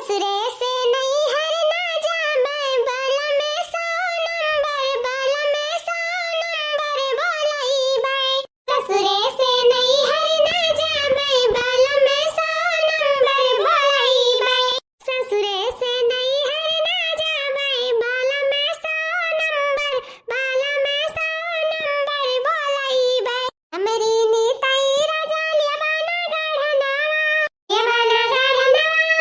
ससुरे से नहीं हरना जा मैं बाला में 100 नंबर बाला में 100 नंबर बोलाई बाई ससुरे से नहीं हरना जा मैं बाला में 100 नंबर बोलाई बाई ससुरे से नहीं हरना जा मैं बाला में 100 नंबर बाला में 100 नंबर बोलाई बाई मेरी नीताई राजा लिया बाना गढ़नावा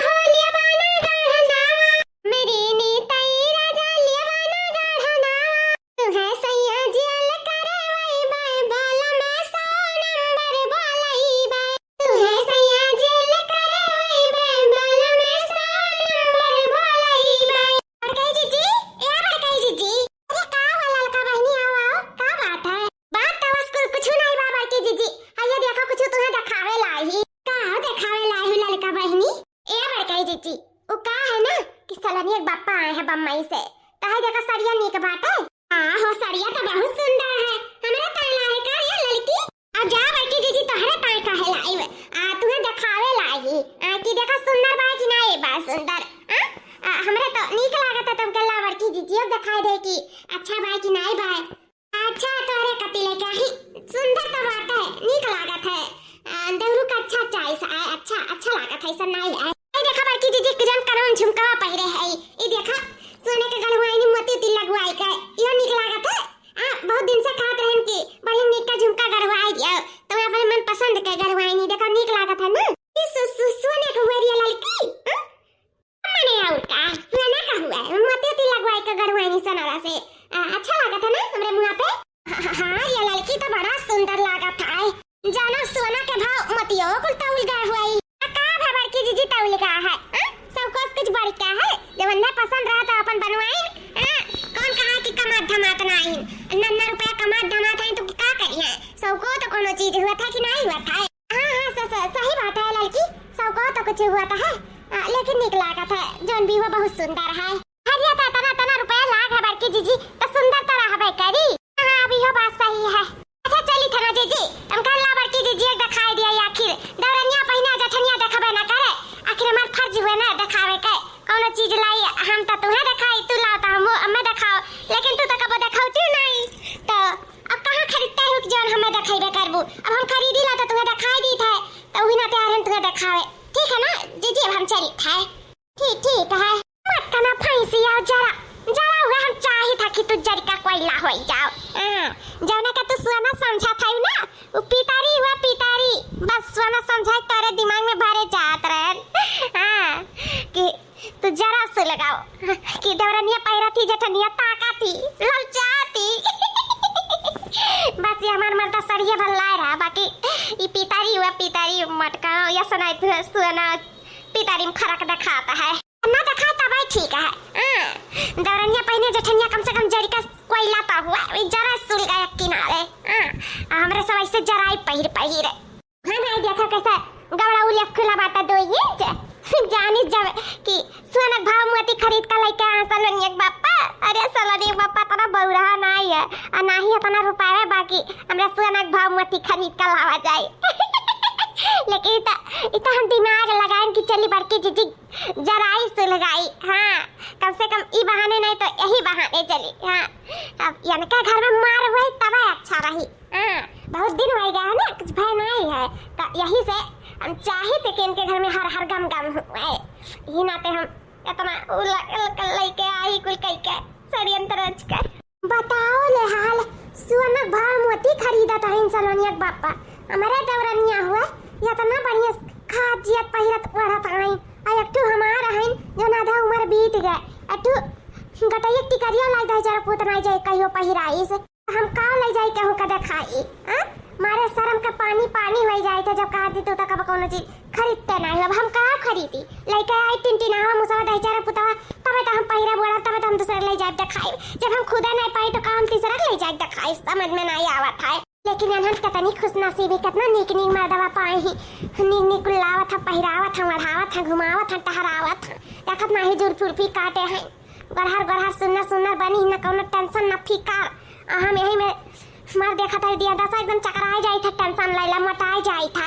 हो लिया बाना गढ़नावा मेरी नीताई राजा लिया बाना गढ़नावा तू है सैया जेल करे वही बाय बाला में 100 नंबर बोलाई बाय तू है सैया जेल करे वही बाय बाला में 100 नंबर बोलाई बाय बड़काई जीजी अरे का वाला लड़का बहनी आओ का बात तो उसको कुछ नहीं बाबा की जीजी आइए देखो कुछ तुम्हें दिखावे लाई का दिखावे लाई लड़का बहनी ए बड़काई जीजी वो का है ना कि सलनी एक बापा आए हैं बम्बई से ताहे देखो सड़िया नीक बात है हो सड़िया तो बहुत सुंदर है हमारा ताला है का ये लड़की अब जा बड़की जीजी तोहरे ताई का है लाई तुम्हें दिखावे लाई कि देखो सुंदर बा कि ना ये बा सुंदर हमरे तो नीक लागत है तुम कल्ला बड़की जीजी अब दिखाई दे कि अच्छा बा कि नहीं बा अच्छा तोरे कति लेके ही सुंदर तो बात है नीक लागत है देवरू का अच्छा चॉइस है अच्छा लागत है सब नहीं है ये देखा बाकी जीजी किरण करन झुमकावा पहिरे है ये देखा सोने के गलवाई में मोती तिल लगवाई के यो नीक लागत है बहुत दिन से खात रहन की बड़ी नीक का झुमका गड़वाई दियो तुम्हें अपने मन पसंद के गड़वाई नहीं देखा नीक लागत है ना सोने के हुआ लड़की मने और का सोने का हुआ मोती तिल लगवाई के गड़वाई नहीं सनारा से अच्छा लागत है ना हमरे मुंह पे हां ये लड़की तो बड़ा सुंदर लागत है जानो सोना के भाव मतियो कुल तौल गए हुई का भबर की जीजी तौल का है सब कुछ बड़ी का है जब न पसंद रहा तो अपन बनवाई कौन कहा कि कमात धमात नहीं नन्ना रुपया कमात धमात है तो क्या करिए सब को तो कोनो चीज हुआ था कि नहीं हुआ था हां सही बात है लड़की सब को तो कुछ हुआ था लेकिन नीक लागत है जोन भी हुआ बहुत सुंदर है हरिया तना रुपया लाग है बड़की जीजी तो सुंदर तो रहबे करी हां अभी हो बात सही है अच्छा चली थना जीजी हम कल्ला बड़की जीजी एक दिखाई दिया आखिर दौरनिया पहिना जठनिया देखबे ना करे आखिर हमार फर्ज हुए ना दिखावे के कोनो चीज लाई हम तो तुम्हें दिखाई तू लाओ तो हमें दिखाओ लेकिन तू तो कबो दिखाउती नहीं तो अब कहां खरीदते हो कि जान हमें दिखाइबे करबू अब हम खरीदी ला तो तुम्हें दिखाई दी था तो वही ना तैयार हम तुम्हें दिखावे ठीक है ना जीजी अब हम चली थे ठीक है मत करना फैंसी आओ जरा हुआ हम चाहे था कि तू जरी का कोयला हो जाओ जौना का तू सोना समझा था ना वो पितारी बस सोना समझा तेरे दिमाग में भरे जात रहे कि तू जरा से लगाओ कि दौरनिया पैरा थी जठनिया ताका थी ललचाती बस ये हमार मर्दा सरिया भल्ला रहा बाकी ये पितारी मटका या सोना पितारी में फर्क दिखाता है ना दिखाता भाई ठीक है दौरनिया पहने जठनिया कम से कम जरी का कोयला तो हुआ जरा सुल गया किनारे हमरे सब ऐसे जराई पहिर हां भाई देखो कैसा गवड़ा उलिया खुला बाटा 2 इंच जानी जब कि सोना भाव मोती खरीद का लेके सलोनिया बापा अरे सलोनिया बापा तना बौरा नहीं है और ना ही अपना रुपया बाकी हमरा सोना भाव मोती खरीद का लावा जाए लेकिन इतना हम दिमाग लगाएं कि चली बड़की जीजी जराई से लगाई हां कम से कम ई बहाने नहीं तो यही बहाने चली हां अब यानी का घर में मार हुई तब अच्छा रही बहुत दिन हो गया है ना कुछ भय नहीं है तो यही से हम चाहे थे कि इनके घर में हर गम हुए ही नाते हम इतना लेके आई कुल कई के षड्यंत्र रच कर बताओ ले हाल सोना भाव मोती खरीदा था इन सलोनिया बापा हमारे दौरनिया हुआ या तो ना बढ़िया खाद जियत पहिरत ओढ़त आई आ एकटू हमार हइन जो आधा उम्र बीत गए अटू गटैया टिकरिया लाई दे जरा पुतना जाए कहियो पहिराई से हम का ले जाई केहू का देखाई मारे शर्म का पानी हो जाए थे जब कहा दी तो कब कोनो चीज खरीदते नहीं अब हम का खरीदी लेके आई टिनटिनावा मुसवा दे जरा पुतवा तबे तो हम पहिरा बोला तबे तो हम दूसरे ले जाए देखाई जब हम खुदा नहीं पाई तो काम तीसरा ले जाए देखाई समझ में नहीं आवत है लेकिन अनहन कितनी खुशनसीबी कितना नीक मर्दवा पाई ही नीक लावत है पहिरावत है बढ़ावत है घुमावत है टहरावत है देखत नहीं जुर फुरफी काटे हैं गढ़हर सुन्नर बनी न कोनो टेंशन न फिकर हम यही में मार देखा था दिया दस एकदम चकराए जाई था टेंशन लैला मटाए जाई था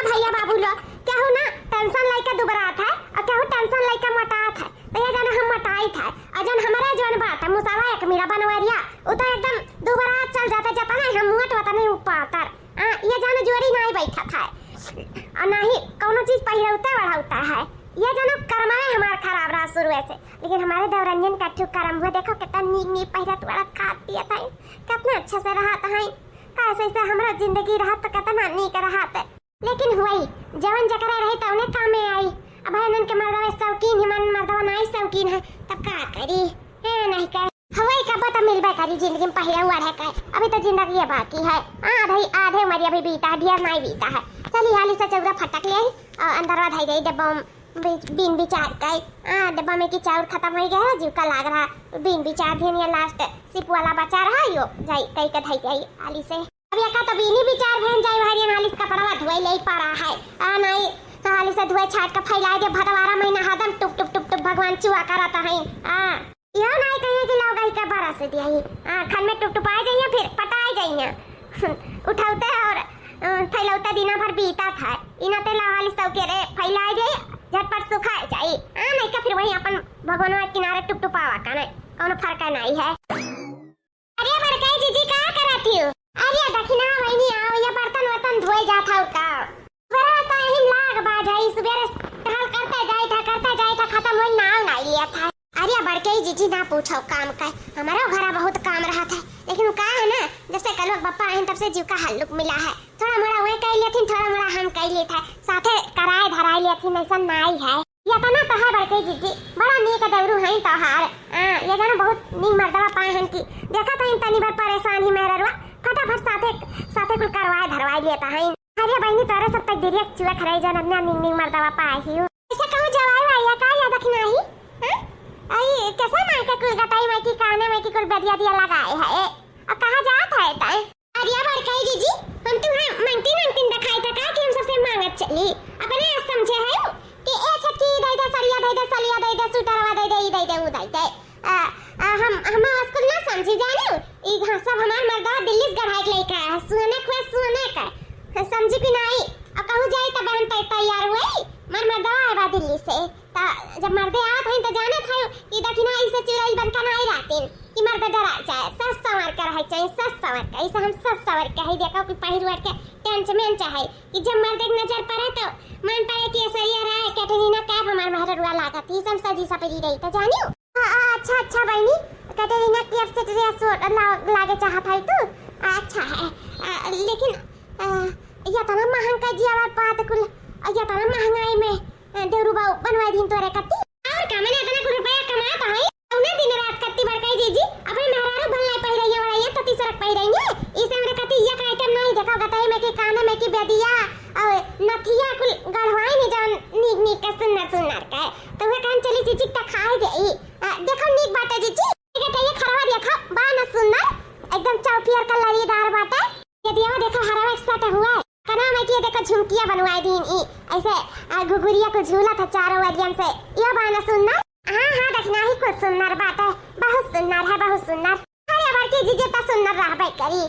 भैया बाबू लोग क्या हो ना टेंशन लेके दुबरा था और सबसे बड़ा होता है। ये जनो कर्म है हमार खराब रहा शुरू से, लेकिन हमारे देवरंजन का ठुक कर्म हुआ। देखो कितना नीक नीक पहिरा तुड़ा खात पिया था, कितना अच्छा से रहा था। कैसे से हमारा जिंदगी रहा तो कितना नीक रहा था। लेकिन हुई जवन जकरा रही तो उन्हें काम में आई। अब हनन के मर्दवा शौकीन है, मन मर्दवा नहीं शौकीन है, तब का करी है नहीं कर हवाई का पता मिलबे करी। जिंदगी में पहिरा हुआ रह कर अभी तो जिंदगी ये बाकी है। आधे आधे उम्र अभी बीता, ढेर नहीं बीता है। चली हाली से चौरा फटक ले और अंदरवा धाई गई डब्बा बीन विचार कई। डब्बा में की चाउर खत्म हो गया, जीवका लाग रहा बीन विचार दिन या लास्ट सिप वाला बचा रहा यो जाई कई का धाई गई हाली से। अब यका तो बीनी विचार भेन जाई हरियन हाली का कपड़ा धोई ले पड़ा है। नहीं हाली से धोए छाट का फैला दे भदवारा महीना हदम टुप टुप टुप टुप भगवान चुआ करता है। यो नहीं कहिए कि लाओ गई का बारा से दिया ही खन में टुप टुप आ जाइए फिर पटाए जाइए उठाते और फैलौता दिना भर बीता था। इनाते लावाली सब के रे फैलाए जाए झटपट सुखाए जाए। नहीं का फिर वही अपन भगवान के किनारे टुप टुपावा का नहीं कोनो फर्क नहीं है। अरे बरकाई जीजी का करती हो? अरे दखिना वही आओ ये बर्तन वर्तन धोए जात हौ का बरा तो हिम लाग बाजाई सुबेरे टहल करते जाए था खत्म होई नाव नहीं लिया था। अरे बरकाई जीजी ना पूछो काम का, हमारा घरा बहुत काम रहा था। लेकिन का है ना जैसे कल बप्पा आइन तब से जीव का हल्लुक मिला है। थोड़ा मोड़ा वे कह लेथिन, थोड़ा मोड़ा हम कह लिए था, साथे कराए धराए लेथिन, ऐसा नहीं है। ये तना तो है बरकाई जीजी बड़ा नीक दौरू है तोहार। ये जाना बहुत नी मर्दवा पाए हन की देखा था तनी बार परेशान ही मेहरवा फटाफट साथे कुल करवाए धरवाए लेता है। अरे बहनी तोरे सब तक देरिया चुआ खराई जान अपना नी मर्दवा पाए ही ऐसे कहूं जवाई आया का याद रखना ही। हां आई कैसा मार के कुल गटाई में की काने में की कुल बदिया दिया लगाए है। अब कहां जात है ता? अरे बरकाई जीजी हम तुम्हें मंटी दिखाई था का कि हम सबसे मांगत चली अपने समझे है कि ए छक्की दे दे सलिया दे दे सुटरवा दे दे हम उसको ना समझी जाने ई सब हमार मर्दा दिल्ली से गढ़ाई लेके आया सुने का समझी कि नहीं। अब कहूं जाए तब हम तैयार हुए मर्दा आया दिल्ली से ता जब मर्दे आत हैं तो जाने था कि दखिना इसे चुराई बनका नहीं रहतीन कि मर्दा डरा जाए सस सवर कर है चाहिए सस सवर का ऐसा हम सस सवर का है देखो कि पहिरवा के टेंशन चाहे कि जब मर्दे की नजर पड़े तो मन पाए कि ऐसा ही रहा है कैटरीना कैफ हमार महरुआ लागत ही सब सजी सपरी रही तो जानियो। अच्छा बहनी कैटरीना कैफ से ड्रेस लागे चाहत है तू अच्छा है। लेकिन ये तना महंगा जिया बात कुल ये तना महंगाई में देरुबा बनवाई दिन तोरे कत्ती और का मैंने इतना कुल रुपया कमाता है उन्हें दिन रात कत्ती बरकाई जीजी अपने मेहरारू भलाई पहिरैया वाला ये तती सरक पहिरैया इसे हमरे कत्ती ये का आइटम नहीं देखो गताई में की काने में की बेदिया और नथिया कुल गढ़वाई नहीं जान नीक का सुन्नर का तो वे कान चली जीजी त खाए दे देखो नीक बात है जीजी ये ये खरवा देखो बा न सुन्नर एकदम चौपियर का लरीदार बात है। ये दिया देखो हरवा एक साथ हुआ कना में की देखो झुमकियां बनवाई दीन ई ऐसे घुघुरिया को झूला था चारों वजन से ये बाना सुन्नर। हां देखना ही कुछ सुन्नर बात है बहुत सुन्नर। अरे बरकी जीजे ता सुन्नर रहबे करी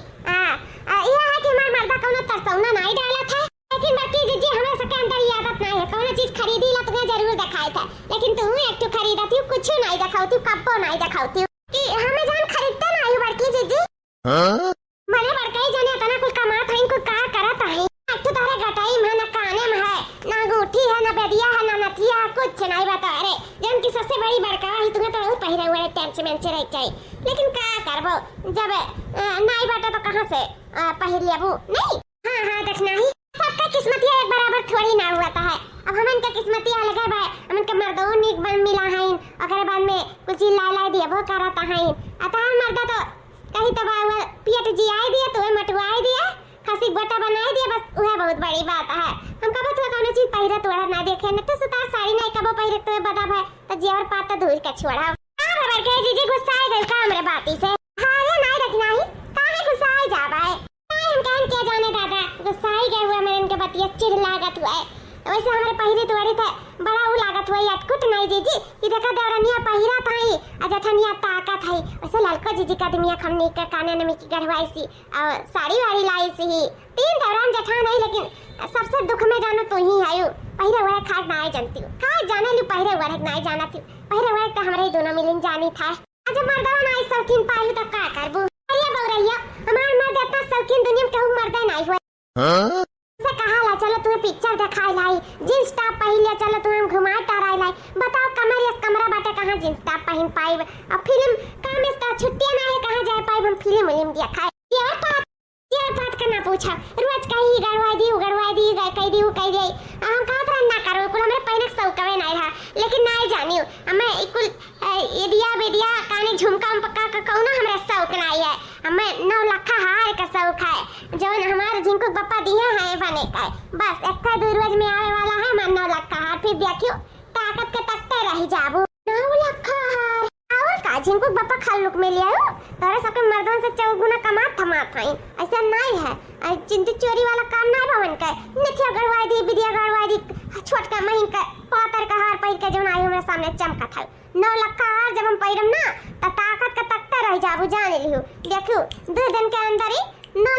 ये है कि हमार मर्दा कोनो तरसौना नहीं डाला था। लेकिन बरकी जीजी हमें सबके अंदर ये आदत नहीं है कोनो चीज खरीदी ला तुम्हें जरूर दिखाए था लेकिन तू एक तो खरीदती कुछ नहीं दिखाती कब्बो नहीं दिखाती कि हमें जान खरीदते नहीं बरकी जीजी। हां मने बरकाई जाने तना कुल कमात है कुल का करत है तो तारे गटाई में ना काने में है ना अंगूठी है ना बेदिया है ना नथिया कुछ नहीं बता। अरे जन की सबसे बड़ी बड़का है तुम्हें तो पहिरे हुए टेंशन में रह जाए लेकिन का करबो जब नहीं बाटा तो कहां से पहिर लेबू नहीं। हां देखना ही सबका किस्मतिया एक बराबर थोड़ी ना हुआ है। अब हमन के किस्मतिया अलग है हमन के मर्दों नीक बन मिला है अगर बाद में कुछ ला देबो करता है अतः मर्दा तो कहीं तो बाबा पियट जी आए दिया तो मटवाए दिया खसी बटा बनाए दिया बस वह बहुत बड़ी बात है। हम कब तो कोनो चीज पहिरे तोड़ा ना देखे न तो सुतार साड़ी नहीं कबो पहिरे तो बता भाई तो जेवर पाता धूल का छोड़ा बराबर के जीजी गुस्सा आ गई का हमरे बाती से। हां ये नहीं रखना ही काहे गुस्सा आ जा भाई हम कहन के जाने दादा गुस्सा ही गए हुए मेरे इनके बतिया चिढ़ लागत हुआ है वैसे हमारे पहिरे तोड़ी थे बड़ा उ लागत हुआ अटकुट नहीं जीजी कि देखा दौरनिया पहिरा थाई अजठनिया ताकत है वैसे ललको जीजी का दुनिया खमनी का काने में की गढ़वाई सी और साड़ी वाड़ी लाई सी ही तीन दौरान जठा नहीं लेकिन सबसे दुख में जानो तू ही आयु पहिरे हुए खाट ना जानती हूं का जाने लू पहिरे हुए नहीं जाना थी पहिरे हुए तो हमारे दोनों मिलन जानी था। आज मर्दा ना शौकीन पाई तो का करबू अरे बौरैया हमार मर्द इतना शौकीन दुनिया में कहूं मर्दा नहीं हुआ से हाला चलो तुम्हें पिक्चर दिखाई लाई, जींस टॉप पहन लिया, चलो तुम्हें घुमाए टहराई लाई। बताओ कमर या कमरा बाटे कहाँ जींस टॉप पहन पाई। अब फिल्म काम इसका छुट्टियां ना है, कहाँ जाए पाई हम फिल्म देखा। यार बात करना पूछा रोज कहीं गड़वाई दी कह दी हम कहत रह ना करो कुल हमरे पहने सौकवे नहीं रहा, लेकिन नहीं जानियो हमें कुल एदिया काने झुमका हम पक्का का कहूं ना हमरे शौक नहीं है। हमें 9 लाख हार का शौक है जौन हमारे जिनको पप्पा दिया है बने का बस एक दो रोज में आने वाला है। मैं 9 लाख हार फिर देखियो ताकत के तकते रह जाबू। 9 लाख हार और का जिनको पप्पा खालुक में लिया हो तारे सबके मर्दों से 4 गुना कमात थमात है। ऐसा नहीं है चिंती चोरी वाला काम ना भवन का नथिया गड़वाई दी विद्या गड़वाई दी छोट का महीन का पातर का हार पहिर के जौन आई हमरे सामने चमका था। 9 लाख का हार जब हम पहिरम ना त ताकत के तकते रह जाबू जान लियो। देखियो 2 दिन के अंदर ही 9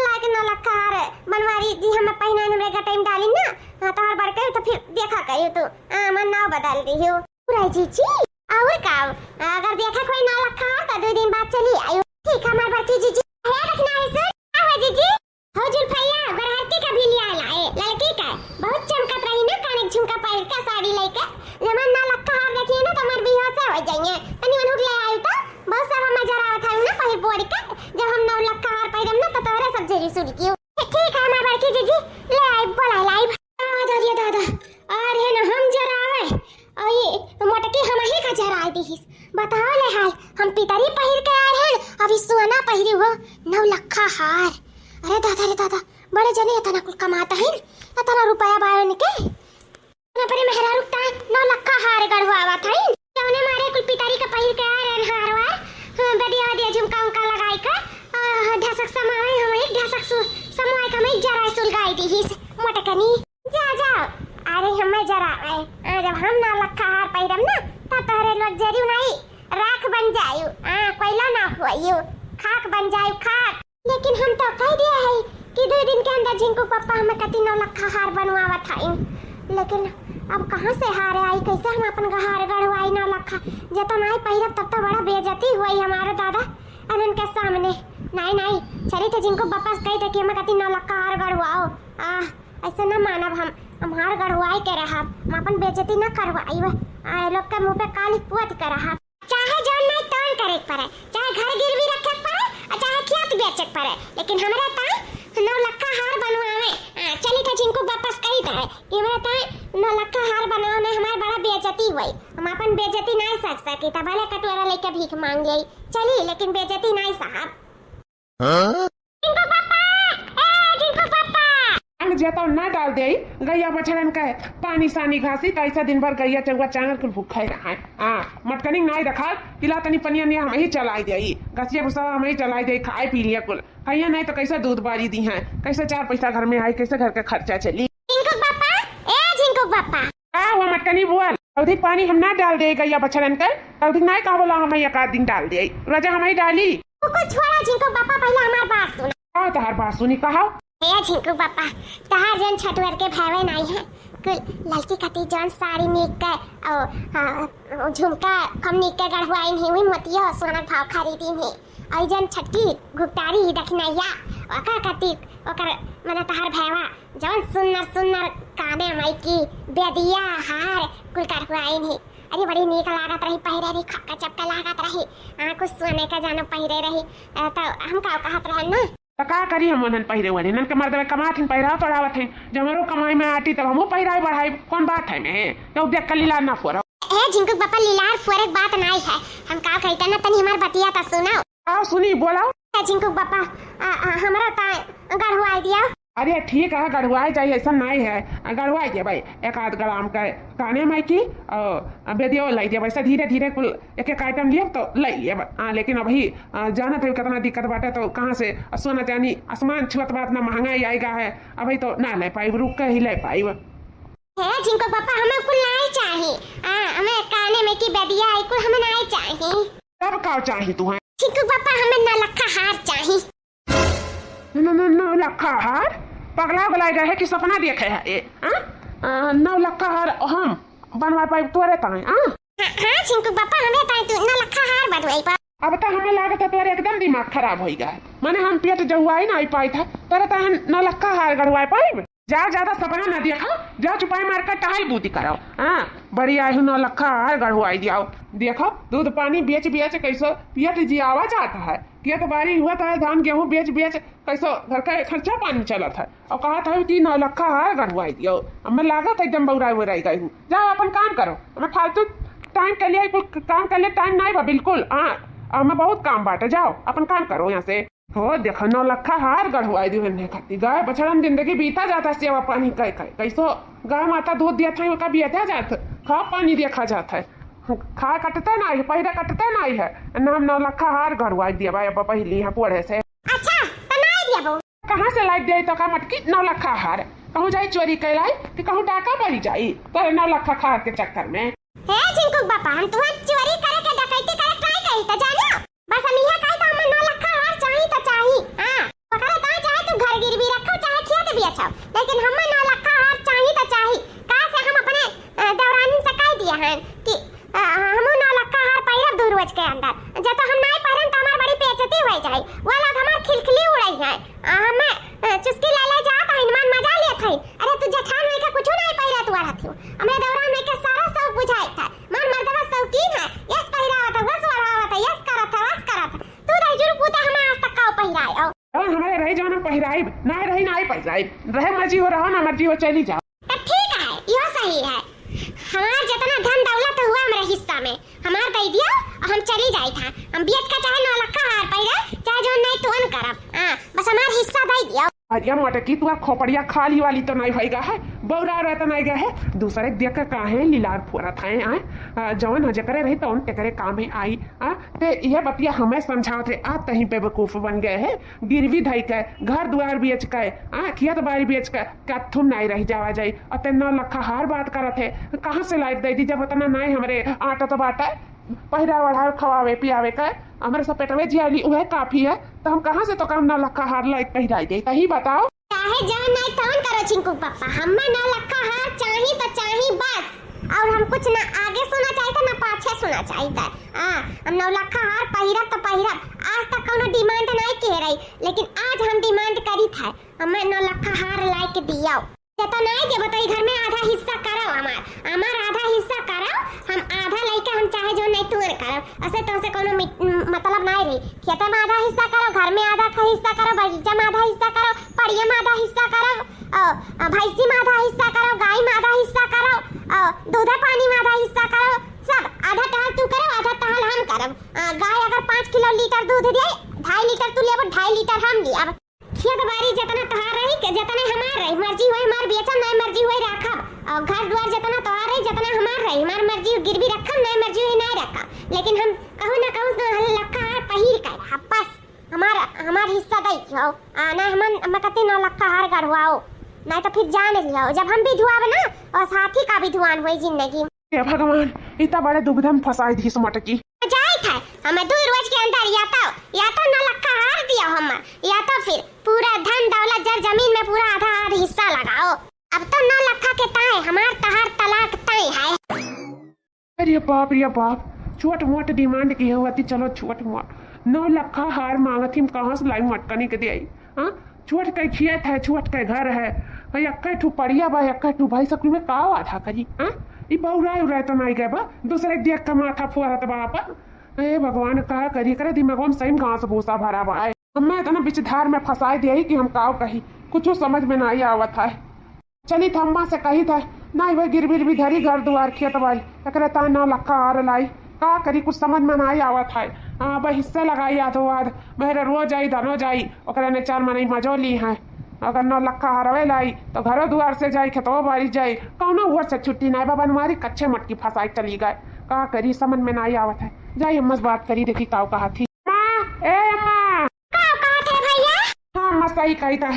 लाख का हार बनवारी जी हम पहिना हमरे का टाइम डाली ना तो हर बार कहियो तो फिर देखा कहियो तो मन नाव बदल दियो पूरा जी और का अगर देखा कोई 9 लाख का हार तो 2 दिन बाद चली आयो। ठीक हमार बच्ची जी है रखना है सर आवे जी हो जुल्फैया गरहती का भी लिया लाए लड़की का बहुत चमकत रही ना काने झुमका पहिर के साड़ी लेके जमन 9 लाख का हार देखिए ना तो हमार बियाह से हो जाएंगे तनी मन ले आयो तो बहुत सारा मजा आवत है ना पहिर बोरी का जब हम 9 लाख का हार पहिरम ना तो तोरे सब जरी सुरी कियो। ठीक है हमार बच्ची जी ले आई बोला लाइव दादा और है ना हम जरा आवे और ये मोटकी हम ही का जरा आई दी बताओ ले हाय हम पितरी पहिर के आए हैं अभी सोना पहिरी हो 9 लाख का हार। अरे दादा बड़े जने इतना कुल कमाता है इतना रुपया बायो निके ना परे मेहरा रुकता 9 लाख का हार गढ़वावा था जौने मारे कुल पितरी का पहिर के आए हैं हारवा बढ़िया झुमका उनका लगाई का ढसक समावे हमें ढसक समाए का मैं जरा सुलगाई दी हिस मोटकनी जा अरे हमें जरा आए जब हम 9 लाख का हार पहिरम ना तब तोहरे लोग जरी नहीं राख बन जायु कोयला ना होइयो खाक बन जायु खाक। लेकिन हम तो कह दिया है कि 2 दिन के अंदर जिनको पापा हमें कति 9 लाख का हार बनवावा था लेकिन अब कहाँ से हार आई कैसे हम अपन हार गढ़वाई 9 लाख का जब तो नहीं पहिरब तब तो बड़ा बेइज्जती हुई हमारे दादा अनन के सामने। नहीं चली तो जिनको पापा कही थे कि हमें कति 9 लाख का हार गढ़वाओ ऐसे न मानब हम हार गढ़वाई के रहा हम अपन बेइज्जती न करवाई लोग के मुंह पे काली पुअत के रहा चाहे जौन नहीं तौन करे पड़े चाहे घर गिरवी रखे पड़े और चाहे खेत बेचे पड़े लेकिन हमरे ता 9 लाख का हार बनवावे चली था जिनको वापस कही था कि हमरे ता 9 लाख का हार बनवावे में हमार बड़ा बेइज्जती हुई हम अपन बेइज्जती नहीं सक सकी त भले कटोरा लेके भीख मांग ली चली लेकिन बेइज्जती नहीं साहब। जेता ना डाल दे गैया बछड़न का पानी सानी घासी कैसा दिन भर गैया चंगा चांगल कुल भूखा रहा है मटकनी नहीं रखा किला तनी पनिया ने हम ही चलाई दे घसिया भूसा हम ही चलाई दे खाए पी लिया कुल कहिया नहीं तो कैसे दूध बारी दी है कैसे 4 पैसा घर में आई कैसे घर का खर्चा चली। जिनको पापा वो मटकनी बोल अधिक पानी हम ना डाल दे गैया बछड़न का अधिक नहीं कहा बोला हम 1 आध दिन डाल दे रजा हम ही डाली छोड़ा जिनको पापा पहले हमार बात सुना तहार बात सुनी कहा झिंकू पापा तहार जन छटवर के भावे नहीं है कुल लड़की कती जन साड़ी नीक के और झुमका कम नीक के गढ़वाई नहीं हुई मोतिया सोना भाव खरीदी नहीं और जन छटकी घुकतारी दखनैया ओकर कती ओकर माने तहार भावा जन सुन्नर काने माई की बेदिया हार कुल गढ़वाई नहीं अरे बड़ी नीक लागत रही पहिरे रही खक्का चपका लागत रही कुछ सोने का जानो पहिरे रही तो हम का कहत रहन ना तो का करी हम मनन पहिरे वाले नन के मर्द में कमात हैं पहिराव तोड़ावत हैं जब हमारो कमाई में आती तब हमो पहिराई बढ़ाई कौन बात है में तो देख कर लीला ना फोरा जिनको पापा लीलार फुरक बात नहीं है हम का कहते ना तनी हमार बतिया ता सुनाओ आओ सुनी बोलाओ जिनको पापा हमरा ता गढ़वाई दिया। अरे ठीक है गढ़वाई चाहिए ऐसा नहीं है गढ़वाई दिया भाई 1 आध ग्राम का काने माई की और बेदियो लाई दिया वैसे धीरे धीरे कुल एक आइटम लिया तो ले लिया लेकिन अभी जाना था कितना दिक्कत बाटे तो कहाँ से सोना चांदी आसमान छुअत बात ना महंगाई आएगा है अभी तो ना ले पाई रुक के ही ले पाई जिनको पापा हमें कुल नहीं चाहिए हमें काने में की बेदिया आई कुल हमें नहीं चाहिए तब का चाहिए तू है जिनको पापा हमें 9 लाख का हार चाहिए 9 लाख का हार पगला गलाई रहे कि सपना देखे है ये 9 लाख का हार हम बनवा पाई तोरे ताए हां जिनको पापा हमें ताए तू 9 लाख का हार बनवाई पा अब तो हमें लागत है तोरे एकदम दिमाग खराब हो गया माने हम पेट जहुआई ना आई पाई था तोरे ताए 9 लाख का हार गढ़वाई पाई जाओ ज्यादा सपना न देखो, जाओ चुपाई मार कर टहल बूती करो। हाँ बड़ी आई हूँ 9 लखा हार गढ़वाई दियाओ। देखो दूध पानी बेच बेच कैसो पियट जियावा जाता है। किया तो बारी हुआ था धान गेहूँ बेच बेच कैसो घर का खर्चा पानी चला था और कहा था कि 9 लखा हार गढ़वाई दियो। अब मैं लागत एकदम बौराई उराई गई हूँ। जाओ अपन काम करो, मैं फालतू टाइम के लिए काम के लिए टाइम नहीं बा बिल्कुल। हाँ मैं बहुत काम बाटे, जाओ अपन काम करो यहाँ से। हो देखो 9 लखा हार गढ़वाई दी मैंने खाती। गाय बछड़न जिंदगी बीता जाता सेवा पानी कह कैसो गाय माता दूध दिया था का बियता जात खा पानी देखा जाता है। खा कटते नहीं पहिरा कटते नहीं है। नाम 9 लखा हार गढ़वाई दिया भाई अब पहली यहाँ पढ़े से। अच्छा तो नहीं दिया बहू। कहाँ से लाइट दे तो का मटकी 9 लखा हार कहूँ जाई चोरी कैलाई कि कहूँ डाका पड़ी जाई तेरे 9 लखा हार के चक्कर में। हे चिंकू बापा हम तुम्हें चोरी करे के डकैती करे ट्राई करी तो जानो बस हम यह कही तो हम 9 लखा हार चाहिए तो चाहिए। हां पकड़े तो चाहे तू घर गिरवी रखो चाहे खेत भी अच्छा लेकिन हम 9 लखा हार चाहिए तो चाहिए। कहां से हम अपने दौरानी से कह दिए हैं कि हम 9 लखा हार पहिरब 2 रोज के अंदर जब तो हम नहीं पहिरन तो हमार बड़ी बेइज्जती हो जाए। वो लोग हमार खिलखिली उड़ाई है हमें चुस्की ले ले जात है मन मजा लेत है। अरे तू जठान में का कुछ नहीं पहिरा तू रहत हो हमरे दौरान में के सारा सब बुझाई था मन मर्दवा शौकीन है यस पहिरावत है वस वरावत है यस करत है वस करत है तू दई जुर पूता हम आज तक का पहिराए और हमारे रही जाना पहिराई ना रही ना पहिराई रहे मर्जी हो रहा ना मर्जी हो चली जाओ। तो ठीक है यो सही है। हमार जितना धन दौलत हुआ हमारे हिस्सा में हमार दे दियो और हम चली जाई था। हम बियत का चाहे 9 लखा हार पहिरा चाहे जो नहीं तो करब। हां बस हमार हिस्सा दे दियो। अरे मटकी तू खोपड़िया खाली वाली तो नहीं भईगा है बौरा रहता नहीं गया है दूसरे देख कर काहे लीलार फोरा था जवन जकरे रही तो तेरे काम में आई। ते यह बतिया हमें समझाओ थे आ तहीं पे बेवकूफ बन गए है गिरवी धई के घर द्वार बेच के खेत बाड़ी बेच के कथुम नहीं रह जावा जाई और ते 9 लखा हार बात करत है कहाँ से लाइट दे दी जब उतना नहीं हमारे आटा तो बाटा पहिरा वढ़ा खवावे पियावे का हमारे सब पेटवे जियाली वह काफी है तो हम कहाँ से तो काम 9 लखा हार लाइट पहिराई दे तही बताओ। चाहे जान नहीं तौन करो चिंकू पापा हमें 9 लखा हार चाहिए तो चाहिए बस और हम कुछ ना आगे सुना चाहिए ना पाछे सुना चाहिए। हम 9 लखा हार पहिरब तो पहिरब आज तक कोनो डिमांड नहीं कह रही लेकिन आज हम डिमांड करी था हमें 9 लखा हार लाई के दिया तो नहीं देबो तो घर में आधा हिस्सा करो हमार आधा हिस्सा करो हम आधा लेके हम चाहे जो नहीं तू करो ऐसे तो से कोनो मतलब नहीं रही खेत में आधा हिस्सा करो घर में आधा हिस्सा करो बगीचा में आधा हिस्सा करो पड़िया में आधा हिस्सा करो भैंसी में आधा हिस्सा करो गाय में आधा हिस्सा करो दूध पानी में आधा हिस्सा करो सब आधा टहल तू करो आधा टहल हम करब। गाय अगर 5 किलो लीटर दूध दे 2.5 लीटर तू लेबो 2.5 लीटर हम दी। अब खेत बाड़ी जितना तोहार रही के जितना हमार रही मर्जी होई हमार बेचम नहीं मर्जी होई रखब और घर द्वार जितना तोहार रही जितना हमार रही हमार मर्जी गिरवी रखम नहीं मर्जी होई नहीं रखब लेकिन हम कहू ना कहू 9 लखा हार पहिर के बस हमार हिस्सा दई हो ना हम कहते 9 लखा हार गढ़वाओ नहीं तो फिर जान लियो जब हम भी धुआब ना और साथी का भी धुआन होई जिंदगी। हे भगवान इतना बड़े दुविधा में फंसाई दी मटकी जाए था हमें 2 रोज के अंदर या तो 9 लखा हार दिया हम या तो फिर पूरा धन दौलत जर जमीन में पूरा आधा हिस्सा लगाओ। अब तो 9 लखा के ताए हमार तहार तलाक तय है। अरे बाप छोट मोट डिमांड की हुआ थी चलो छोट मोट 9 लखा हार मांगत थी कहाँ से लाई मटकनी के दिया। हाँ छोट के खेत है छोट के घर है अक्के ठू पड़िया बा अक्के ठू भाई सकूल में का आधा करी। हाँ ये बहुराय तो नहीं गए बा दूसरे देख का माथा फुआरत बा अपन। ए भगवान का करी करे दिमागों में सही घास भूसा भरा बा मैं इतना बीच धार में फंसाई दिया कि हम काव कही कुछ समझ में नहीं आवत है। चली थम्मा से कही था नहीं वही गिरबिर भी धरी घर दुआर खेत बारी एकरे ता 9 लखा हार लाई का करी कुछ समझ में नहीं आवत है। वह हिस्से लगाई आधो आध मेरे रोज आई धनो जाई ओकरे ने 4 महीने मजो ली है अगर 9 लखा हारवे लाई तो घरों दुआर से जाई खेतों बारी जाई कौनो हुआ से छुट्टी नहीं बाबा हमारी कच्चे मटकी फंसाई चली गए का करी समझ में नहीं आवत है। जाई अम्मा बात करी देखी काव कहा थी अम्मा सही कही था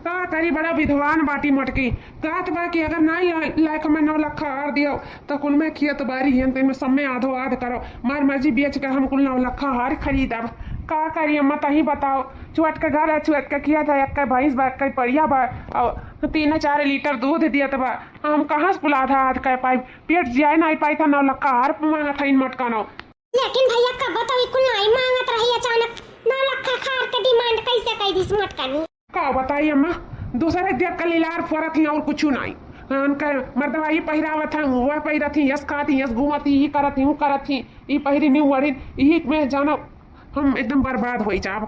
का करी बड़ा विद्वान बाटी मटकी कहत बा कि अगर नहीं लायक में 9 लखा हार दियो तो कुल में खेत बारी है में सब में आधो आध करो मार मर्जी बेच कर हम कुल 9 लखा हार खरीदब का करी अम्मा तही बताओ। चुअट के घर है चुअट के किया था एक भैंस बा एक पड़िया बा और 3-4 लीटर दूध दिया बा हम कहाँ से पुला आधा आध कह पाई पेट जिया नहीं पाई था 9 लखा हार मांगा था इन मटकानो लेकिन भैया का बताओ कुल नहीं मांगत रही अचानक 9 लखा हार के डिमांड कैसे कई दिस मटकानी का बताई अम्मा दूसरे देख के लीलार फरत ही और कुछ नहीं। उनका मर्दवा ये पहिरावत है, वह पहिरत ही, यस खाती, यस घूमत ही, ये करत ही, वो करत ही, ये पहिरी न्यू वड़ी, यही में जानो हम एकदम बर्बाद हो जाब।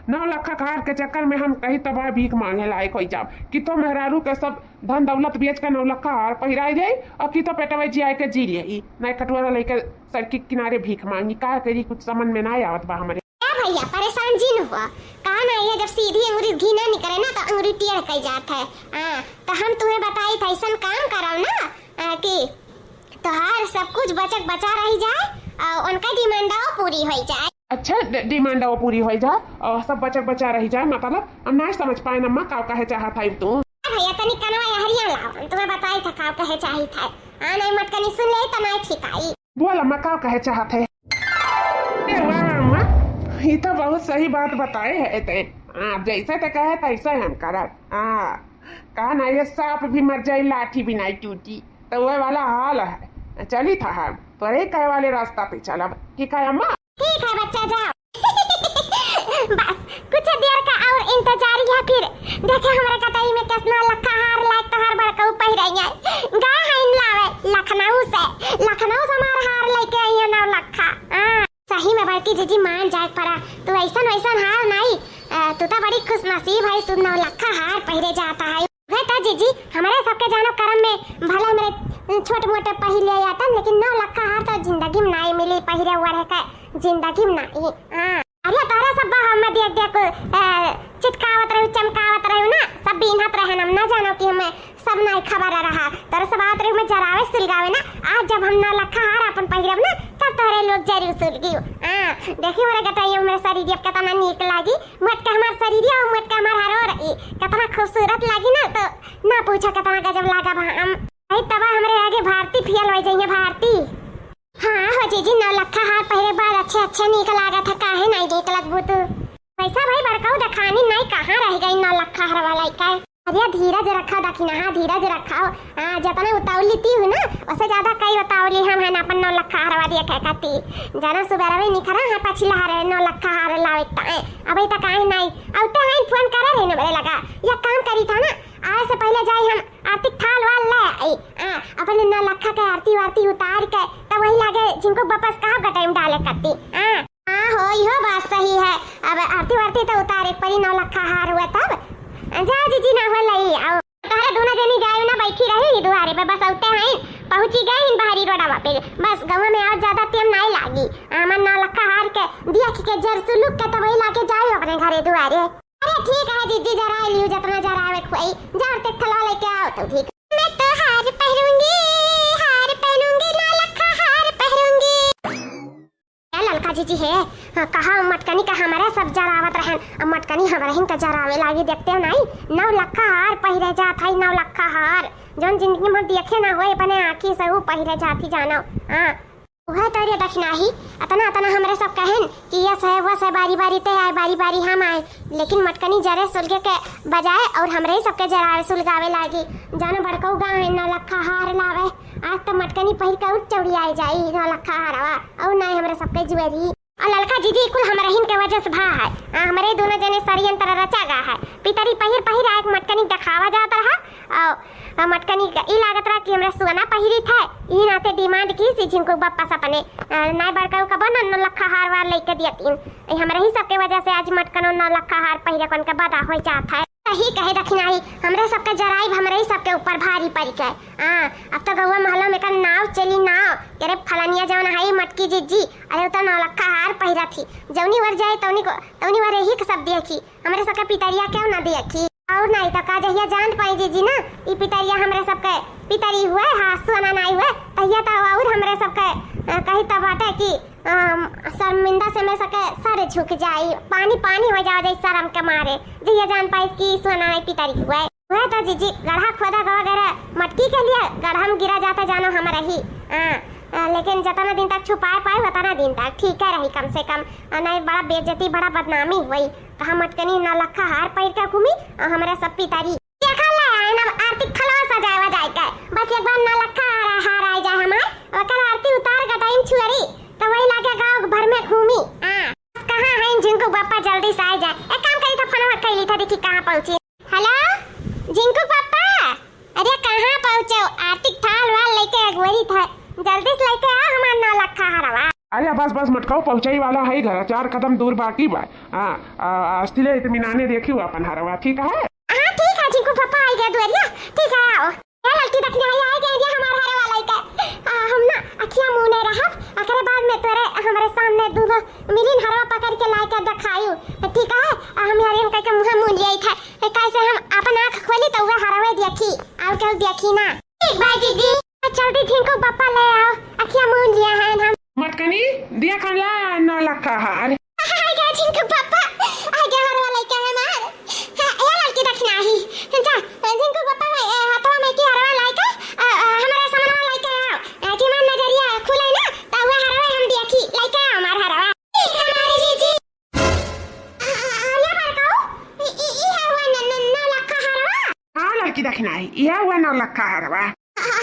9 लाख कार के चक्कर में हम कहीं तबाह भीख मांगे लायक हो जाब कि तो मेहरारू के सब धन दौलत बेच के 9 लाख हार पहिराई जाए और कि तो पेटवे जिया के जी रही नहीं कटोरा लेके सड़क के किनारे भीख मांगी। का करी कुछ समझ में ना आवत बा हमारे। भैया परेशान जी न हुआ, कहा ना ये जब सीधी अंगुरी घी ना निकले ना तो अंगुरी टेढ़ कई जात है। तो हम तुम्हें बताई था ऐसा काम कराओ ना कि तोहार सब कुछ बचत बचा रही जाए और उनका डिमांड पूरी हो जाए। अच्छा डिमांड पूरी हो जाए और सब बचत बचा रही जाए, मतलब हम नहीं समझ पाए नम्मा का कहे चाहत है तू। भैया तनी कनवा हरिया लाओ, तुम्हें बताई था का कहे चाही था। नहीं मत कनी सुन ले तो नहीं ठीक आई। बोल अम्मा का कहे चाहत है। अम्मा ये तो बहुत सही बात बताए है ते। जैसे तो कहे तैसे हम करब। कहा ना ये सांप भी मर जाए लाठी भी नहीं टूटी, तो वह वाला हाल है। चली था हम तोरे कहे वाले रास्ता पे चलब, ठीक है अम्मा? ठीक है बच्चा जाओ। बस कुछ देर का और इंतजार है, फिर देखे हमारे कटाई में कितना लखा हार लायक तो हार बड़का ऊपर रही है। गए हैं इन लावे लखनऊ से हमारा हार लेके आई है 9 लखा। सही में बड़की जीजी मान जाए पड़ा, तू ऐसा वैसा हार नहीं, तू तो बड़ी खुश नसीब है, तू 9 लखा हार पहरे जाता है। बेटा जीजी हमारे सबके जानो करम में भला मेरे छोटे मोटे पहले आता, लेकिन 9 लखा हार तो जिंदगी में नहीं मिली पहरे हुआ का जिंदगी में नहीं। अरे तारा सब हम देख चिटकावत रहू चमकावत रहू ना, सब बिनहत रहे हम ना जानो कि हमें सब नहीं खबर रहा। तारा सब बात रहू में जरावे सुलगावे ना, आज जब हम 9 लखा हार अपन पहिरब ना तब तारे लोग जरूर सुलगी। देखी मोरे गटाई मेरे शरीर कितना नीक लागी, मट के हमार शरीर और मट के हमार हारो रही कितना खूबसूरत लागी ना, तो ना पूछो कितना गजब लागा। हम तब हमारे आगे भारती फियल हो जाइए भारती। हाँ हो जीजी 9 लखा हार पहले बाद अच्छे नीक लागत है, काहे नहीं नीक लगबू। पैसा भाई बड़काऊ दखानी नहीं कहाँ रह गई 9 लखा हार वाला का। अरे धीरज रखा दखिना, हाँ धीरज रखाओ। जितना उतावली ती हूँ ना उससे ज्यादा कई उतावली हम है ना अपन 9 लखा हार वाली कहती जाना सुबह में निखरा है पछिला हार 9 लखा हार लावे अभी तक आई नहीं औते हैं फोन करा रहे मेरे लगा या काम करी था ना, आज से पहले जाए हम आर्थिक थाल वाल ले आई अपन 9 लखा के आरती वारती उतार के तब वही लागे जिनको वापस कहाँ का टाइम डाले करती। हो यो बात सही है, अब आरती वारती तो उतारे परी 9 लखा हार हुआ तब जा जीजी ना हो लई आओ तारे दोनों जनी जाए ना बैठी रही दुआरे पे, बस औते हैं पहुंची गए इन बाहरी रोडवा पे, बस गांव में आज ज्यादा टाइम नहीं लागी। हमन 9 लखा हार के देख के जर सुलुक के तब लाके जाओ अपने घरे दुआरे। अरे ठीक है जीजी जरा लियो जितना जरा आवे खोई जार ते थला लेके आओ तो ठीक। मैं तो हार पहनूंगी 9 लखा हार पहनूंगी। ललका जीजी है कहा मटकनी का हमारे सब जरावत रहन, अब मटकनी हमारे हिन का जरावे लागी देखते हो नहीं 9 लखा हार पहिरे जात है 9 लखा हार जोन जिंदगी में देखे ना होए अपने आंखी से वो पहिरे जाती जानो। वह तोरे दक्षिणा ही अतना हमारे सब कहन कि यस है वह से बारी बारी ते आए बारी बारी हम आए, लेकिन मटकनी जरे सुलगे के बजाय और हमरे ही सबके जरावे सुलगावे लागी जानो बड़काऊ गाँव है 9 लखा हार लावे। आज तो मटकनी पहिर के उठ चौड़ी आई जाई 9 लखा हारवा और नहीं हमारे सबके जुएरी और ललका जीजी कुल हमारे हिन के वजह से भा है। हमारे दोनों जने षड्यंत्र रचा गा है, पितरी पहिर आए मटकनी दिखावा जाता रहा और मटकनी ई लागत रहा कि हमरा सुना पहिरी था ई नाते डिमांड की सी जिनको वापस अपने नाय बड़काऊ का बन 9 लखा हार वार लेके दियतीन हमारे ही सबके वजह से आज मटकनो 9 लखा हार पहिरे कौन के बदा हो जाता है। सही कहे दखिनाई हमरे सबके जराई हमरे ही सबके ऊपर भारी पड़ गए। अब तो गौवा महलों में का नाव चली नाव तेरे फलानिया जौन है मटकी जीजी अरे तो 9 लखा हार पहिरा थी जौनी वर जाए तौनी वर ही सब देखी हमरे सबके पितरिया क्यों ना देखी और नहीं तो का जहिया जान पाई जीजी ना ई पितरिया हमरे सबके पितरी हुए हाँ सुना नहीं हुए तहिया तो और हमरे सबके कही तो बाटे कि शर्मिंदा से में सके सर झुक जाई पानी हो जाए जैसे शर्म के मारे जहिया जान पाई कि सुना नहीं पितरी हुए वह तो जीजी गढ़ा खोदा वगैरह मटकी के लिए गढ़ा में गिरा जाता जानो हमारा ही लेकिन जितना दिन तक छुपा पाए उतना दिन तक ठीक है रही कम से कम नहीं बड़ा बेइज्जती बड़ा बदनामी हुई कहा मटकनी 9 लखा हार पहिर के घूमी हमारे सब पितारी देखा ले आए ना आरती खला सजावा जाए के बस एक बार 9 लखा हार आ जाए हमार ओकर आरती उतार के टाइम छुरी तो वही लागे गांव भर में घूमी कहां है जिनको बापा जल्दी से आ जाए एक काम करी था फोन कैली था देखी कहां पहुंची। हेलो जल्दी से लेके आ हमार 9 लखा हरवा। अरे बस बस मटकाओ, पहुंचाई वाला है घर, 4 कदम दूर बाकी बा। अस्तिले इत्मीनाने देखियो अपन हरवा, ठीक है? हां ठीक है जिनको पापा आ गया दुआरिया, ठीक है आओ। ये लड़की देखने आई गई ये हमार हरवा लइका। हम ना अखियां मुंह नहीं रहब, एकरे बाद में तोरे हमारे सामने दूगो मिलिन हरवा पकड़ के लाके दिखायू, ठीक है? हम यार इनका के मुंह मुंह लिया था, कैसे हम अपन आंख खोली तो वह हरवा देखी और क्या देखी ना। ठीक भाई दीदी, चलती जिनको पापा ले आओ, अखियां मुंह लिया है हम। मटकनी दिया खाला 9 लखा हार। आ गया जिनको पापा, आ गया हरवा लइका हमार। ये लड़की देखना ही जा जिनको पापा हाथवा में की हरवा लइका हमारे सामने लइका आओ, कि मन नजरिया खुले ना तो वह हरवा हम देखी लइका हमार हरवा। ठीक है हमारी जीजी। ये बताओ ई है वो 9 लखा हरवा। हाँ लड़की देखना है, यह हुआ 9 लखा हरवा।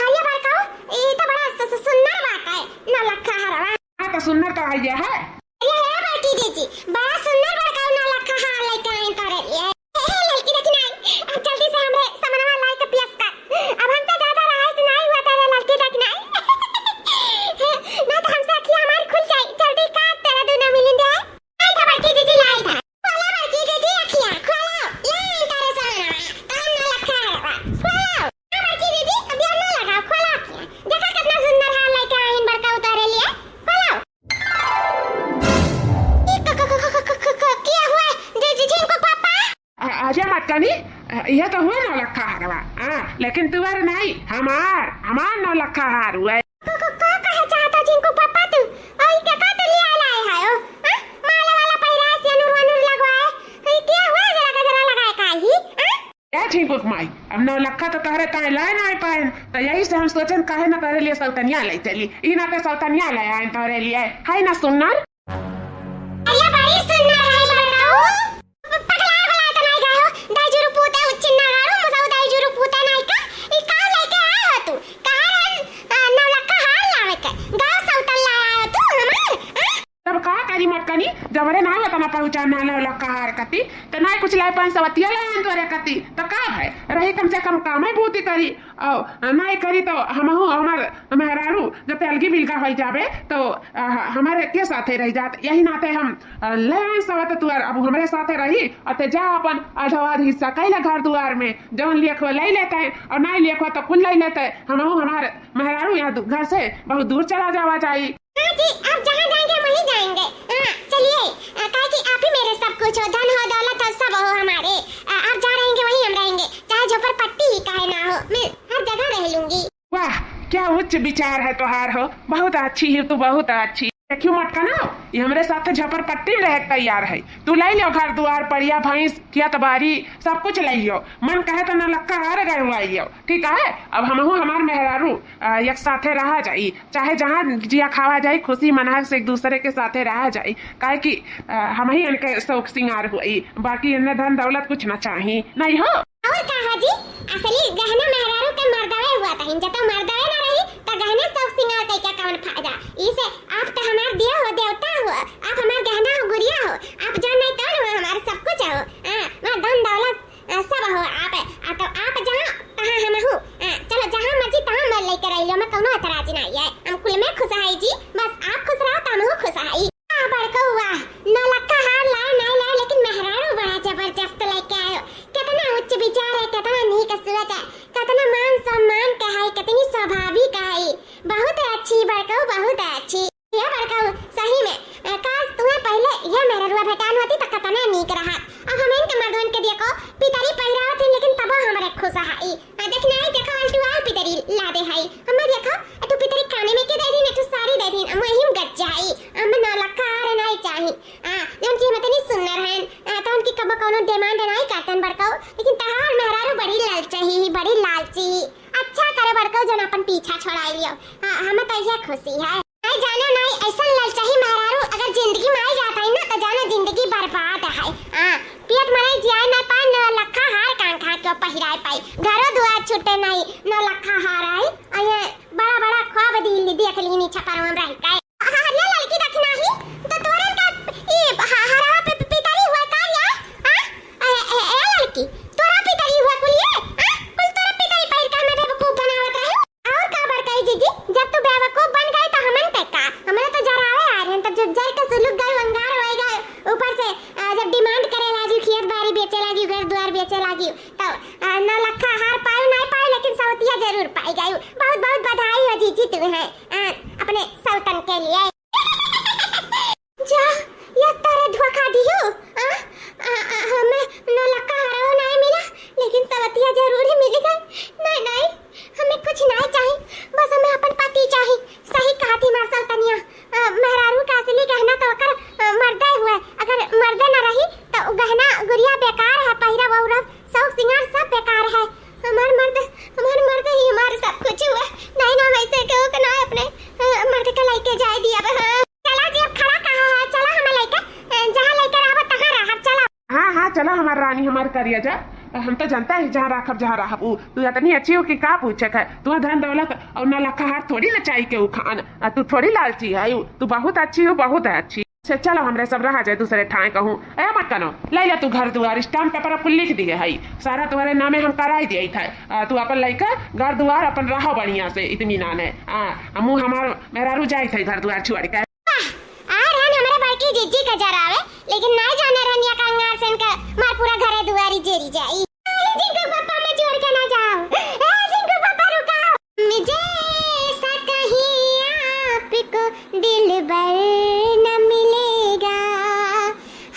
ये बताओ ये तो बड़ा सुंदर बात है 9 लखा हरवा। हाँ तो सुंदर तो है ये है। ये है बेटी दीदी, बड़ा सुंदर बड़का 9 लखा हार लेके आई तोरे लिए। ए लड़की देखना अब जल्दी से हमरे समनवा लाई के पियस कर। अब हम तो ज्यादा राहत नहीं हुआ तेरे लड़की देखना ना तो हमसे अखियां हमारी खुल जाए, जल्दी काट तेरा दोनों मिलिन दे। आई था बेटी दीदी लाई था, खोला बेटी दीदी अखियां खोलो, ले तेरे समनवा तो 9 लखा हारवा खोलो। बेटी दीदी अब ये ना लगाओ, खोलो अखियां, देखो कितना सुंदर हार लेके आई बड़का उतारे लिए, खोलो। क्या हुआ जिनको पापा? अजय मटकनी, यह तो हुआ 9 लखा हरवा। लेकिन तुम्हारे नहीं, हमार 9 लखा हार हुआ। कहे चाहता जिनको पापा तू ओई के का तो लिया लाए है ओ माला वाला पहिरा से नूर लगवाए, क्या हुआ जरा लगाए काई? क्या छिंकुक माई, अब 9 लखा तो तहरे काहे लाए ना पाए, तो यही से हम सोचन काहे ना तहरे लिए सौतनिया ले चली। ई ना पे सौतनिया ले आए तहरे लिए, है ना सुनर? अरे बड़ी सुंदर है बताओ, पगला भला तो नहीं गयो, दाइजुरु पूता उच्चिन्ना गारू मुसाउ दाइजुरु पूता नहीं का, ई का लेके आया हो तू? कहा 9 लखा हार लावे के गांव सौतन लाया हो तू हमार? तब का करी मटकनी, जबरे ना होता ना पहुंचाना 9 लखा हार कती, तो ना कुछ लाए 5 सवतिया लाए तोरे कती, तो का है रही कम से कम काम है बूती करी और नहीं करी तो हमहु हमार मेहरारू जब अलगी बिलगा हो जावे तो हमारे के साथे रह जात। यही नाते हम ले आए सवत तुआर, अब हमारे साथे रही और ते जा अपन आधा हिस्सा कैला घर दुआर में जौन लिखवा ले लेते हैं और नहीं लिखवा तो कुल ले लेते हैं। हमहु हमारे मेहरारू यहाँ घर से बहुत दूर चला जावा चाहिए। हाँ जी, आप जहाँ जाएंगे वहीं जाएंगे। चलिए कहा कि आप ही मेरे सब कुछ हो, धन हो दौलत हो सब हो हमारे। आप जहाँ रहेंगे वहीं हम रहेंगे, चाहे झोपड़पट्टी ही काहे ना हो, मैं हर जगह रह लूंगी। वाह क्या उच्च विचार है तुहार हो, बहुत अच्छी है तू, बहुत अच्छी। क्यों मटका ना ये हमारे साथ झोपड़पट्टी में रह तैयार है, तू ले लियो घर दुआर परिया भैंस खेत बाड़ी सब कुछ ले लियो, मन कहे तो 9 लखा हार गए हुआ, ठीक है? अब हमहू हमार मेहरारू एक साथे रहा जाई, चाहे जहाँ जिया खावा जाए खुशी मना से एक दूसरे के साथे रहा जाए, काहे कि हम ही इनके शौक सिंगार हुई, बाकी इन्हें धन दौलत कुछ ना चाहिए नहीं हो। और कहा जी असली गहना मेहरारू के मर्दवे हुआ था, जब तो मर्दवे ना रही तो गहना शौक सिंगार के क्या कौन फायदा? इसे आप तो हमार दिया हो, देवता हो, आप हमार गहना हो, गुड़िया हो, आप जान नहीं कौन हो, हमारे सब कुछ हो, मैं धन दौलत सब हो आप। तो आप जहाँ तहाँ हम हो, चलो जहाँ मर्जी तहाँ मर लेकर रही लो, मैं कौनो एतराज नहीं है, हम कुल में खुश है जी, बस आप खुश रहो तो हम खुश है। बड़का हुआ 9 लखा हार लाए नहीं लाए, लेकिन मेहरारू बड़ा जबरदस्त लेके आयो, कितना उच्च विचार है, कितना नीक सोच है, कितना मान सम्मान का है, कितनी स्वाभाविक है, बहुत अच्छी बड़का, बहुत अच्छी। ये बड़का सही में काश तुम्हें पहले ये मेहरारूआ भेटान होती तो कितना नीक रहा। अब हम इनके मर्दवन के देखो पितरी पहिराव थी, लेकिन तब हमारे खुश है। देखना है देखो अल्टू आ पितरी ला दे है, हम देखो तू पितरी खाने में के दे दी, तू सारी दे दी, हम हिम गच जाई, हम 9 लखा हार नहीं चाहिए। जौन की मतनी सुंदर है तो उनकी कब कोनो डिमांड नहीं करतन बड़का, लेकिन तहार मेहरारू बड़ी लालची, बड़ी लालची। अच्छा करे बड़का जन अपन पीछा छोड़ाई लियो, हमें तो ये खुशी है। नहीं जानो नहीं ऐसा लालची मेहरारू अगर जिंदगी में आ जाता है ना तो जानो जिंदगी बर्बाद है। पेट मरे जिया ना पाए 9 लखा हार कान खा के पहिराए पाई, घरों दुआर छूटे नहीं 9 लखा हार आई, ये बड़ा बड़ा ख्वाब दिल देख ली नीचे पर हम रह गए। हरिया लड़की देखना ही तो तोरन का ये हरा पे पितारी हुआ का या ए लड़की तोरा पितारी हुआ कुलिए, कुल तोरा पितारी पहिर का मैं बेवकूफ बनावत रही। और का बड़काई दीदी जब तू बेवकूफ के लिए जा या तारे धोखा दियो हमें नौलक्खा हराओ नहीं मिला लेकिन सवतिया जरूर ही मिल गई। नहीं नहीं हमें कुछ नहीं चाहिए, बस हमें अपन पति चाहिए। सही कहा थी मार्शल तनिया, मेहरारू का असली गहना तो अगर मर्दे हुए, अगर मर्दे न रही तो गहना गुड़िया बेकार है, पहिरा बहुरा सब सिंगार सब बेकार है। हमारे मर्द ही हमारे सब कुछ हुआ। नहीं ना वैसे कहो कि ना अपने मर्द के लेके जाए दिया। चला जी अब खड़ा कहाँ है, चला हमें लेकर जहाँ लेकर आवा तहाँ रहा। चला हाँ हाँ चला हमार रानी हमार करिया जा। हम तो जानता है जहाँ राखब जहाँ राहब तू इतनी अच्छी हो कि का पूछे है। तू धन दौलत और नौलक्खा हार थोड़ी ना चाहिए के खान, तू थोड़ी लालची है। तू बहुत अच्छी हो, बहुत है अच्छी। चलो हमरे सब रहा जाए दूसरे ठाए कहूँ ए मत कनो ले जा तू घर दुआर स्टाम्प पेपर आपको लिख दिए है सारा तुम्हारे नामे हम कराई दिए था। तू अपन लेकर घर दुआर अपन रहो बढ़िया से इत्मीनान है। मुँह हमार मेहरारू जाए थे घर दुआर छोड़ के की जिज्जी का जरा आवे लेकिन नहीं जाने रनिया का अंगार सेन का मार पूरा घरे दुआरी जेरी जाई। जिनको पापा में छोड़ के ना जाओ, जिनको पापा रुकाओ। मुझे ऐसा कहीं आपको दिलबर न मिलेगा,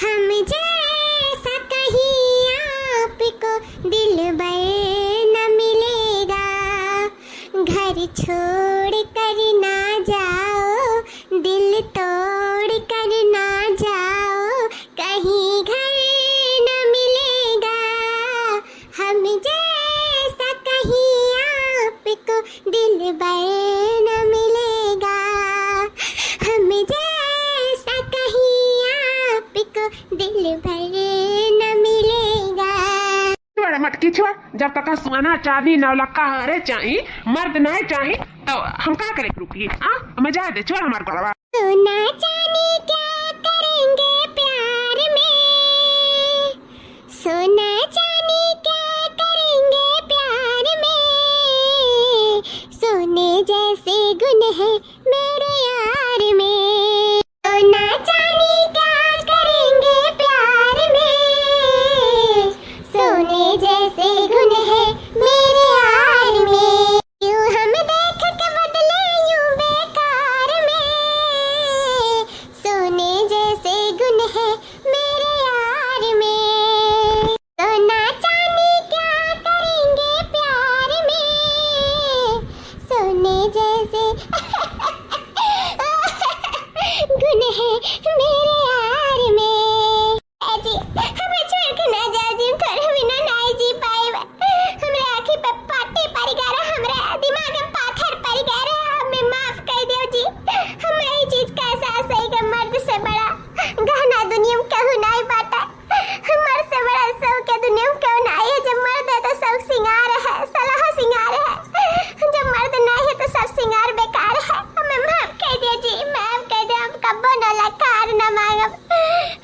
हम जैसा कहीं आपको दिलबर न मिलेगा। घर छोड़ कर ना जाओ, दिल तोड़ कर ना जाओ, कहीं घर न मिलेगा। हम जैसा कहीं आपको दिलबर न मिलेगा, हम जैसा कहीं आपको दिलबर न मिलेगा। मटकी छोड़, जब तक सोना चांदी नौलक्खा हरे चाहिए मर्द नहीं चाहिए तो हम क्या करें रुकी। मजा दे छोड़ हमारे को। सोना चांदी क्या करेंगे प्यार में, सोना चांदी क्या करेंगे प्यार में, सोने जैसे गुण है मेरे यार में। सोना चांदी क्या करेंगे प्यार में, सोने जैसे गुण है मेरे यार में। यूं हम देख के बदले यूं बेकार में, सोने जैसे गुण है मेरे यार में। सोना चांदी क्या करेंगे प्यार में, सोने जैसे गुण है मेरे यार में। जी हमें छोड़ के ना जाओ जी, घर बिना नहीं जी पाए। हमरे आँखी पे पाटे पड़ गए, हमरे दिमाग में पाथर पड़ गए। हमें माफ कर दो जी, हमें ये चीज का एहसास है कि मर्द से बड़ा गहना दुनिया में कहूँ नहीं पाता। मर्द से बड़ा सब के दुनिया में कहूँ नहीं है। जब मर्द है तो सब सिंगार है, सलाह सिंगार है। जब मर्द नहीं है तो सब सिंगार बेकार है। हमें माफ कर दो जी, माफ कर दो। हम कब्बो नौलक्खा हार न मांगब,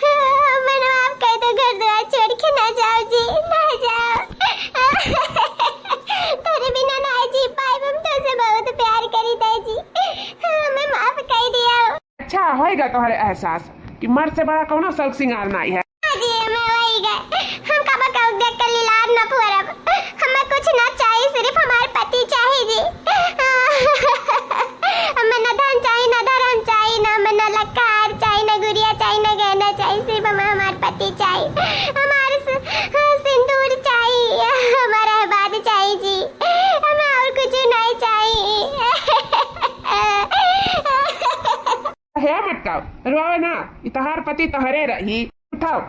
हमें माफ कर दो। घर द्वार छोड़ के ना जाओ जी, ना जाओ। तेरे बिना ना जी पाए, हम तुझसे बहुत प्यार करी दे जी, हमें माफ कर दिया। अच्छा होएगा तुम्हारे एहसास कि मर्द से बड़ा कौन शौक सिंगार नहीं है। जी मैं वही गए, हम कब कब देख कर लीलार न फुरब। हमें कुछ ना चाहिए, सिर्फ हमारे पति चाहिए जी। हमें न धन चाहिए, न धर्म चाहिए, न हमें न लक्कार चाहिए, न गुड़िया चाहिए, न गहना चाहिए। सिर्फ हमें हमारे पति चाहिए, हमारे सिंदूर चाहिए, हमारा आबाद चाहिए जी। हमें और कुछ नहीं चाहिए। है मटकाओ रोवे ना, इतहार पति तहरे रही। उठाओ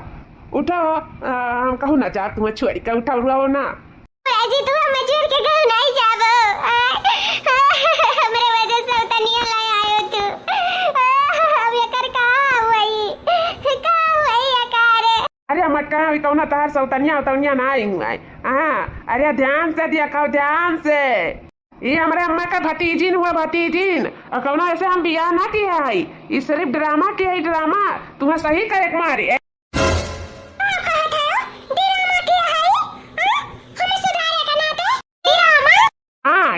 उठाओ, हम कहूँ ना जा तुम्हें छोड़ के उठाओ, रोओ ना। जी तुम हमें छोड़ के कहूँ नहीं जाबो, हमरे वजह से तनिया लाए आयो तू। अब ये कर कहाँ हुई अकार। अरे मटका अभी कौन तहार सौतनिया उतनिया ना आई हूँ। अरे ध्यान से दिया कहो, ध्यान से। ये हमारे अम्मा का भतीजिन हुआ, भतीजिन। और कौन ऐसे हम बियाह ना किया है, ये सिर्फ ड्रामा किया है, ड्रामा। तुम्हें सही करे मारे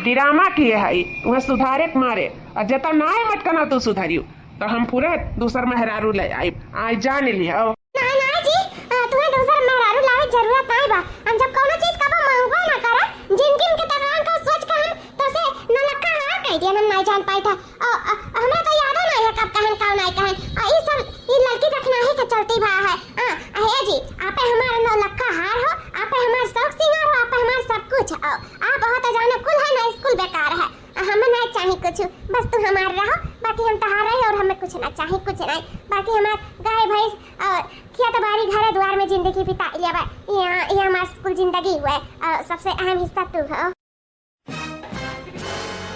ड्रामा किए है, तुम्हें सुधारे मारे। और जब ना मत करना तू सुधारियो तो हम पूरे दूसर मेहरारू ले आई। आज जान लियो ना जी, तुम्हें दूसर मेहरारू लावे जरूरत नहीं बा। हम जब कोनो चीज का मांगबो ना करा, जिन-जिन के तगवान का सोच के हम तो से नौलक्खा हार कह दिया, हम नहीं जान पाई था। हमें तो याद है कुछ ना चाहे कुछ नहीं, बाकी हमार गाय भैंस और खेत बाड़ी घर द्वार में जिंदगी बिता लिया बा। यहाँ हमार कुल जिंदगी हुआ है और सबसे अहम हिस्सा तू हो।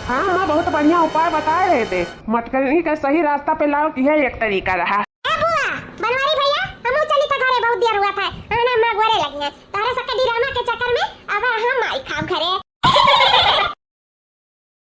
हाँ माँ बहुत बढ़िया उपाय बता रहे थे, मटकनी का सही रास्ता पे लाओ कि यह एक तरीका रहा। ए बुआ बनवारी भैया हमहू चली त घरे, बहुत देर हुआ था आना मां घरे लगी है तारे सबके ड्रामा के चक्कर में अब हम आई खाओ घरे।